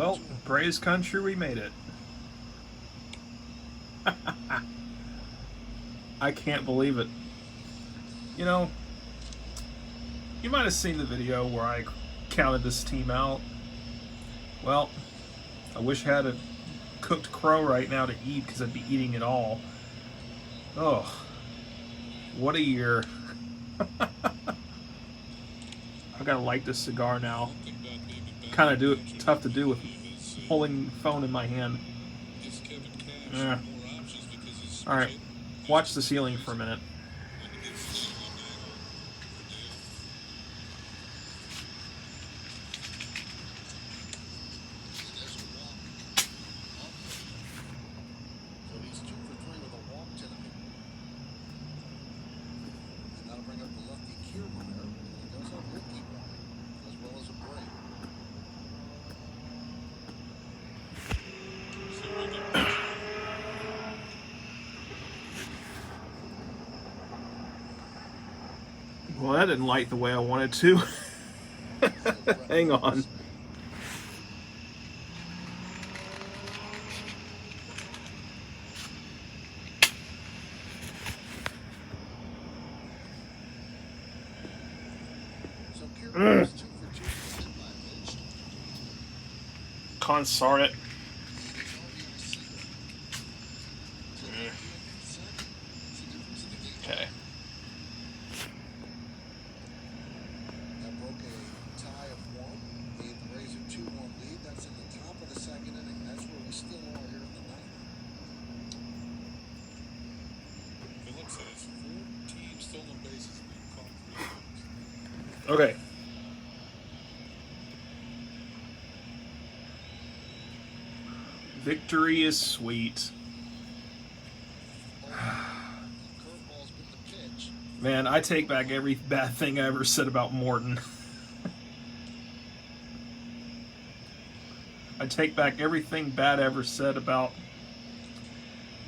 Well, Braves country, we made it. I can't believe it. You know, you might have seen the video where I counted this team out. Well, I wish I had a cooked crow right now to eat because I'd be eating it all. Oh, what a year. I gotta light this cigar now. Kind of tough to do with holding the phone in my hand. Yeah. All right, watch the ceiling for a minute. Well, that didn't light the way I wanted to. Hang on. Consort it. Okay. Okay. Victory is sweet. Man, I take back every bad thing I ever said about Morton. I take back everything bad I ever said about...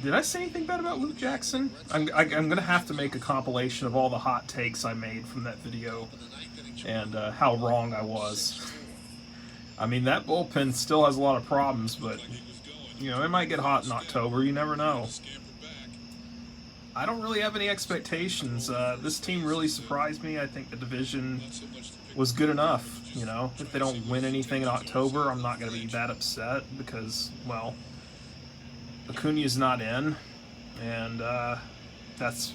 Did I say anything bad about Luke Jackson? I'm going to have to make a compilation of all the hot takes I made from that video and how wrong I was. I mean, that bullpen still has a lot of problems, but, you know, it might get hot in October. You never know. I don't really have any expectations. This team really surprised me. I think the division was good enough. You know, if they don't win anything in October, I'm not going to be that upset because, well, Acuna's not in, and that's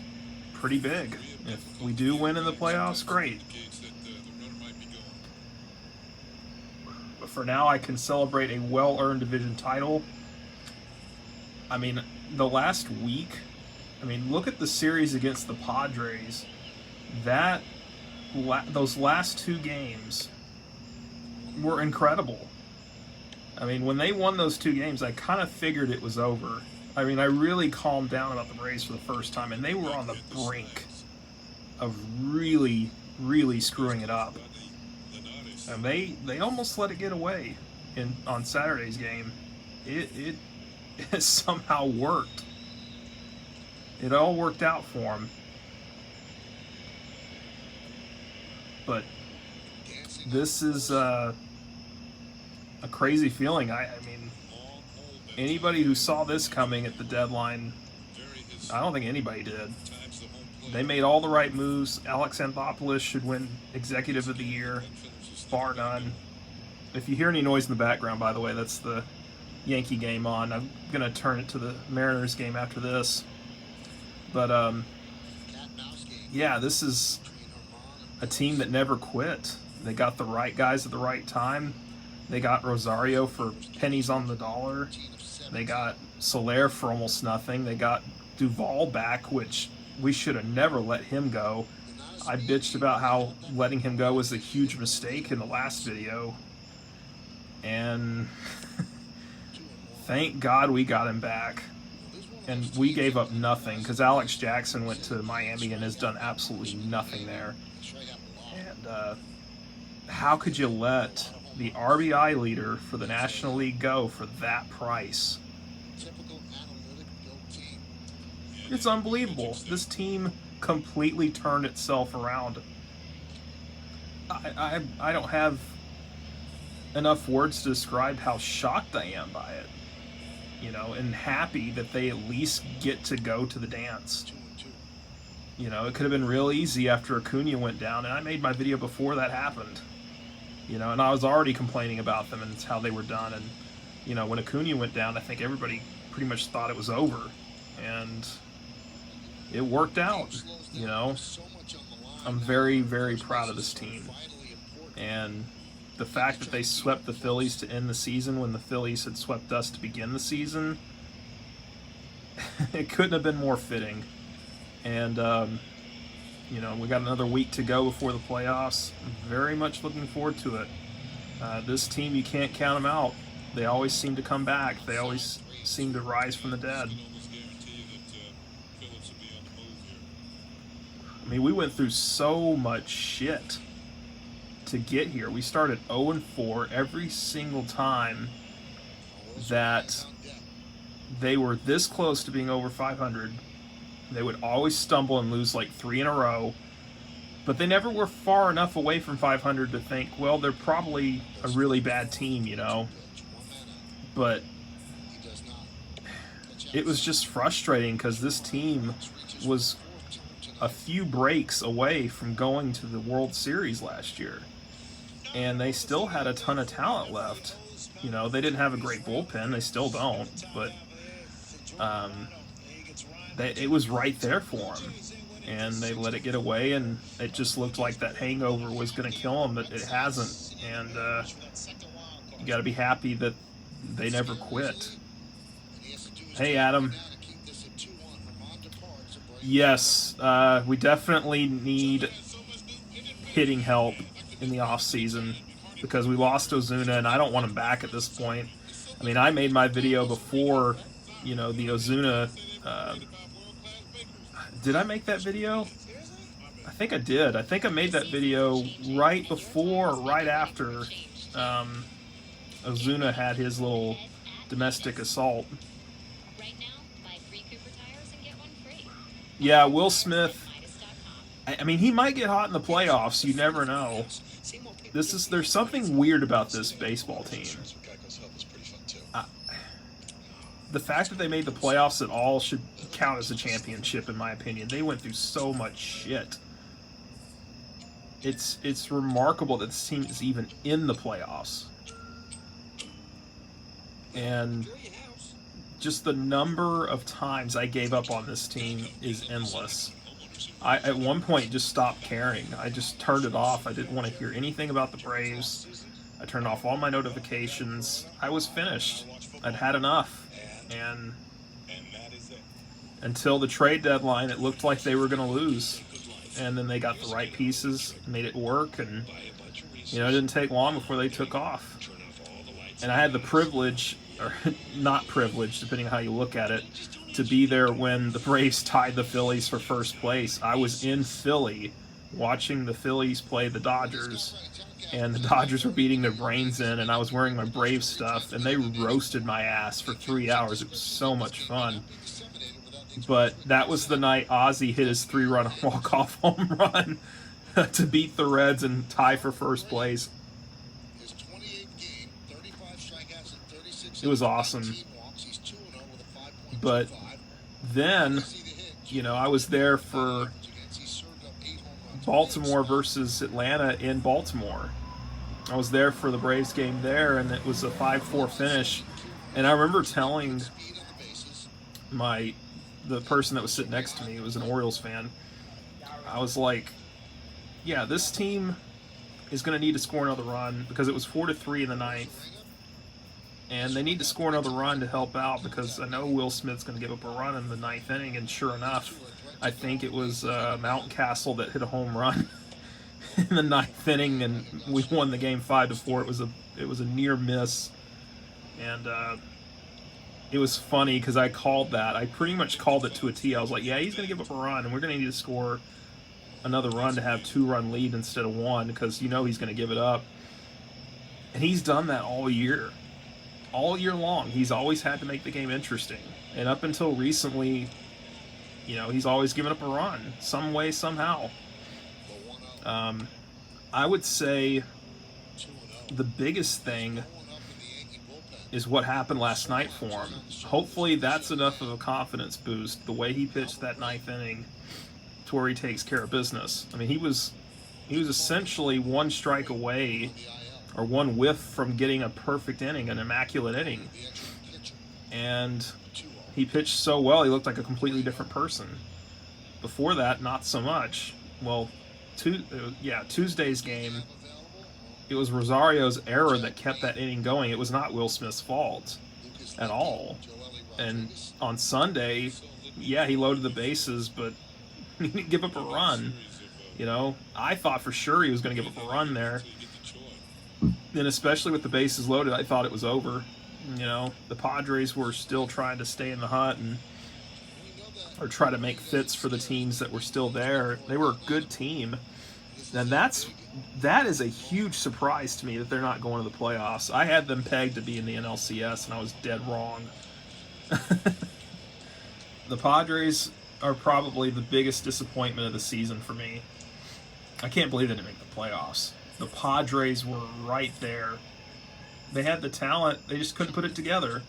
pretty big. If we do win in the playoffs, great. But for now, I can celebrate a well-earned division title. I mean, the last week, look at the series against the Padres. Those last two games were incredible. I mean, when they won those two games, I kind of figured it was over. I mean, I really calmed down about the Braves for the first time, and they were on the brink of really, really screwing it up. And they almost let it get away on Saturday's game. It somehow worked. It all worked out for them. But this is a crazy feeling. I mean, anybody who saw this coming at the deadline, I don't think anybody did. They made all the right moves. Alex Anthopoulos should win Executive of the Year, bar none. If you hear any noise in the background, by the way, that's the Yankee game on. I'm going to turn it to the Mariners game after this. But, yeah, this is a team that never quit. They got the right guys at the right time. They got Rosario for pennies on the dollar. They got Soler for almost nothing. They got Duvall back, which we should have never let him go. I bitched about how letting him go was a huge mistake in the last video. And thank God we got him back. And we gave up nothing because Alex Jackson went to Miami and has done absolutely nothing there. And how could you let the RBI leader for the National League go for that price? It's unbelievable. This team completely turned itself around. I don't have enough words to describe how shocked I am by it, you know, and happy that they at least get to go to the dance. You know, it could have been real easy after Acuna went down, and I made my video before that happened. You know, and I was already complaining about them and it's how they were done. And, you know, when Acuna went down, I think everybody pretty much thought it was over. And it worked out, you know. I'm very, very proud of this team. And the fact that they swept the Phillies to end the season when the Phillies had swept us to begin the season, it couldn't have been more fitting. And, you know, we got another week to go before the playoffs. I'm very much looking forward to it. This team, you can't count them out. They always seem to come back. They always seem to rise from the dead. I mean, we went through so much shit to get here. We started 0-4 every single time that they were this close to being over 500. They would always stumble and lose like 3 in a row, but they never were far enough away from 500 to think, well, they're probably a really bad team, you know. But it was just frustrating because this team was a few breaks away from going to the World Series last year, and they still had a ton of talent left. You know, they didn't have a great bullpen, they still don't, but it was right there for them, and they let it get away, and it just looked like that hangover was going to kill them, but it hasn't. And you got to be happy that they never quit. Hey, Adam. Yes, we definitely need hitting help in the off season because we lost Ozuna, and I don't want him back at this point. I mean, I made my video before, you know, the Ozuna. Did I make that video? I think I did. I think I made that video right before, right after Ozuna had his little domestic assault. Yeah, Will Smith. I mean, he might get hot in the playoffs. You never know. There's something weird about this baseball team. The fact that they made the playoffs at all should count as a championship, in my opinion. They went through so much shit. It's remarkable that this team is even in the playoffs. And just the number of times I gave up on this team is endless. I, at one point, just stopped caring. I just turned it off. I didn't want to hear anything about the Braves. I turned off all my notifications. I was finished. I'd had enough. And until the trade deadline, it looked like they were going to lose. And then they got the right pieces, made it work, and, you know, it didn't take long before they took off. And I had the privilege, or not privilege, depending on how you look at it, to be there when the Braves tied the Phillies for first place. I was in Philly watching the Phillies play the Dodgers, and the Dodgers were beating their brains in, and I was wearing my Braves stuff, and they roasted my ass for 3 hours. It was so much fun. But that was the night Ozzie hit his 3-run walk-off home run to beat the Reds and tie for first place. It was awesome. But then, you know, I was there for Baltimore versus Atlanta in Baltimore. I was there for the Braves game there, and it was a 5-4 finish. And I remember telling the person that was sitting next to me, who was an Orioles fan, I was like, yeah, this team is going to need to score another run, because it was 4-3 in the ninth. And they need to score another run to help out, because I know Will Smith's going to give up a run in the ninth inning, and sure enough, I think it was Mountain Castle that hit a home run in the ninth inning, and we won the game 5-4. It was a near miss, and it was funny because I called that. I pretty much called it to a T. I was like, yeah, he's going to give up a run, and we're going to need to score another run to have 2-run lead instead of 1, because you know he's going to give it up. And he's done that all year. All year long. He's always had to make the game interesting. And up until recently, you know, he's always given up a run, some way, somehow. I would say the biggest thing is what happened last night for him. Hopefully that's enough of a confidence boost, the way he pitched that ninth inning, to where he takes care of business. I mean, he was essentially one strike away, or one whiff from getting a perfect inning, an immaculate inning. And he pitched so well, he looked like a completely different person. Before that, not so much. Well, Tuesday's game, it was Rosario's error that kept that inning going. It was not Will Smith's fault at all. And on Sunday, yeah, he loaded the bases, but he didn't give up a run. You know, I thought for sure he was going to give up a run there. And especially with the bases loaded, I thought it was over. You know, the Padres were still trying to stay in the hunt or try to make fits for the teams that were still there. They were a good team. And that is a huge surprise to me that they're not going to the playoffs. I had them pegged to be in the NLCS, and I was dead wrong. The Padres are probably the biggest disappointment of the season for me. I can't believe they didn't make the playoffs. The Padres were right there. They had the talent, they just couldn't put it together.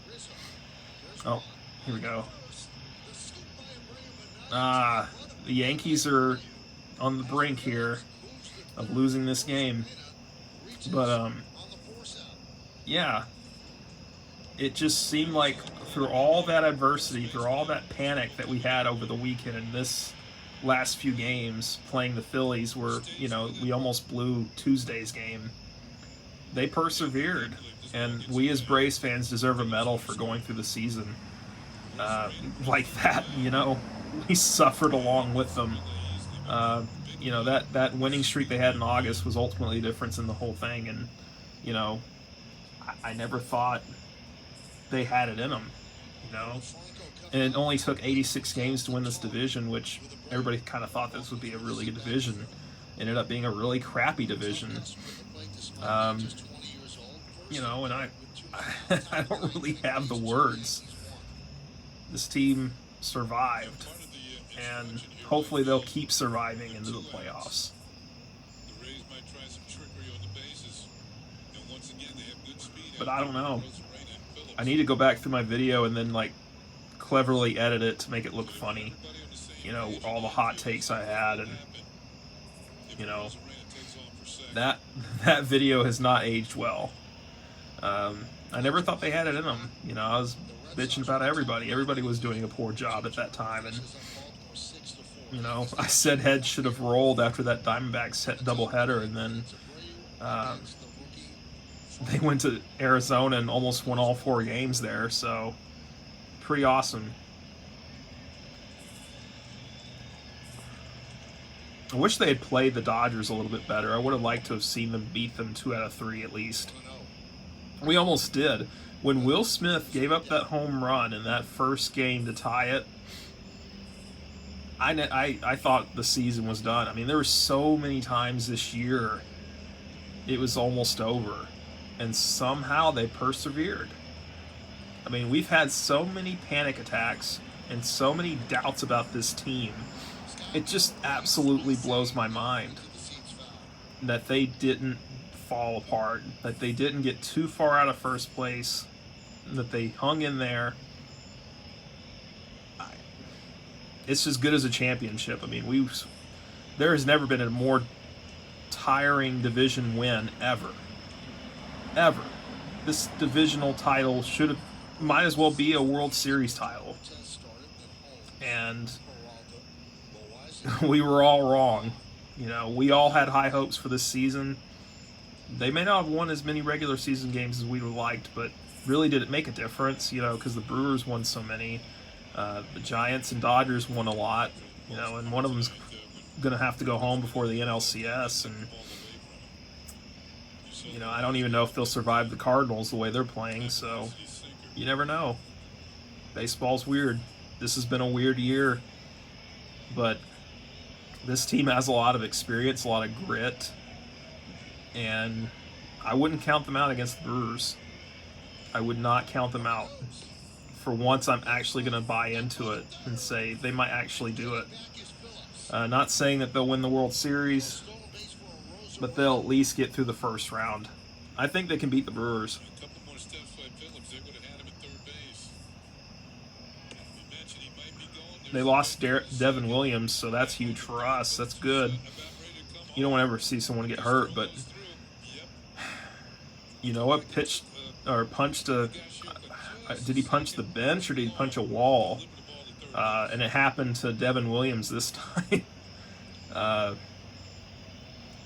Oh, here we go. The Yankees are on the brink here of losing this game. But, yeah. It just seemed like through all that adversity, through all that panic that we had over the weekend in this last few games, playing the Phillies, where, you know, we almost blew Tuesday's game, they persevered. And we as Braves fans deserve a medal for going through the season like that, you know. We suffered along with them. You know, that winning streak they had in August was ultimately the difference in the whole thing. And, you know, I never thought they had it in them, you know. And it only took 86 games to win this division, which everybody kind of thought this would be a really good division. Ended up being a really crappy division. You know, and I don't really have the words. This team survived, and hopefully they'll keep surviving into the playoffs. But I don't know. I need to go back through my video and then, like, cleverly edit it to make it look funny. You know, all the hot takes I had, and, you know, that video has not aged well. I never thought they had it in them. You know, I was bitching about everybody. Everybody was doing a poor job at that time, and, you know, I said heads should have rolled after that Diamondbacks doubleheader, and then they went to Arizona and almost won all 4 games there, so pretty awesome. I wish they had played the Dodgers a little bit better. I would have liked to have seen them beat them 2 out of 3 at least. We almost did. When Will Smith gave up that home run in that first game to tie it, I thought the season was done. I mean, there were so many times this year it was almost over, and somehow they persevered. I mean, we've had so many panic attacks and so many doubts about this team. It just absolutely blows my mind that they didn't fall apart, that they didn't get too far out of first place, that they hung in there. It's as good as a championship. I mean, there has never been a more tiring division win ever. This divisional title might as well be a World Series title. And we were all wrong. You know, we all had high hopes for this season. They may not have won as many regular season games as we would have liked, but really did it make a difference, you know, because the Brewers won so many. The Giants and Dodgers won a lot, you know, and one of them's going to have to go home before the NLCS, and, you know, I don't even know if they'll survive the Cardinals the way they're playing, so you never know. Baseball's weird. This has been a weird year, but this team has a lot of experience, a lot of grit, and I wouldn't count them out against the Brewers. I would not count them out. For once, I'm actually going to buy into it and say they might actually do it. Not saying that they'll win the World Series, but they'll at least get through the first round. I think they can beat the Brewers. A couple more steps by Phillips, they would have had him at third base. We mentioned he might be going. They lost Devin Williams, so that's huge for us. That's good. You don't want to ever see someone get hurt, but you know what? Pitched or punched a. Did he punch the bench or did he punch a wall? And it happened to Devin Williams this time.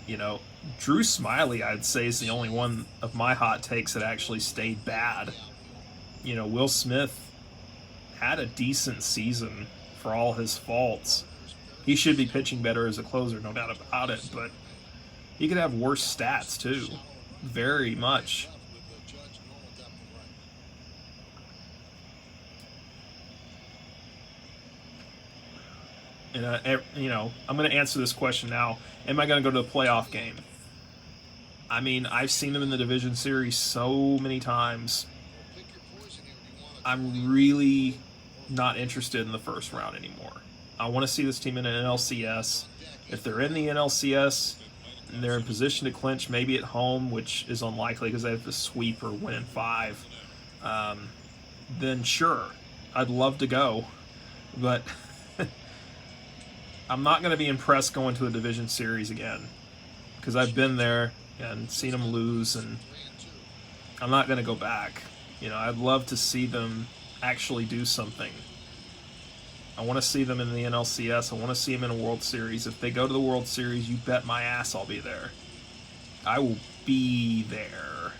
You know, Drew Smiley, I'd say, is the only one of my hot takes that actually stayed bad. You know, Will Smith had a decent season for all his faults. He should be pitching better as a closer, no doubt about it, but he could have worse stats too. Very much. And, you know, I'm going to answer this question now. Am I going to go to the playoff game? I mean, I've seen them in the division series so many times. I'm really not interested in the first round anymore. I want to see this team in an NLCS. If they're in the NLCS and they're in position to clinch, maybe at home, which is unlikely because they have to sweep or win in 5, then sure, I'd love to go. But I'm not going to be impressed going to a division series again because I've been there and seen them lose, and I'm not going to go back. You know, I'd love to see them actually do something. I want to see them in the NLCS. I want to see them in a World Series. If they go to the World Series, you bet my ass I'll be there. I will be there.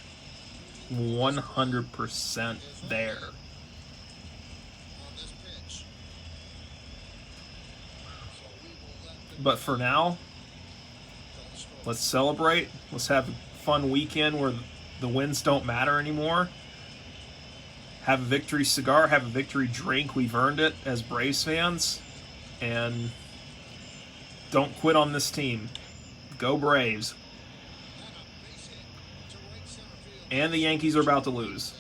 100% there. But for now, let's celebrate. Let's have a fun weekend where the wins don't matter anymore. Have a victory cigar, have a victory drink. We've earned it as Braves fans. And don't quit on this team. Go Braves. And the Yankees are about to lose.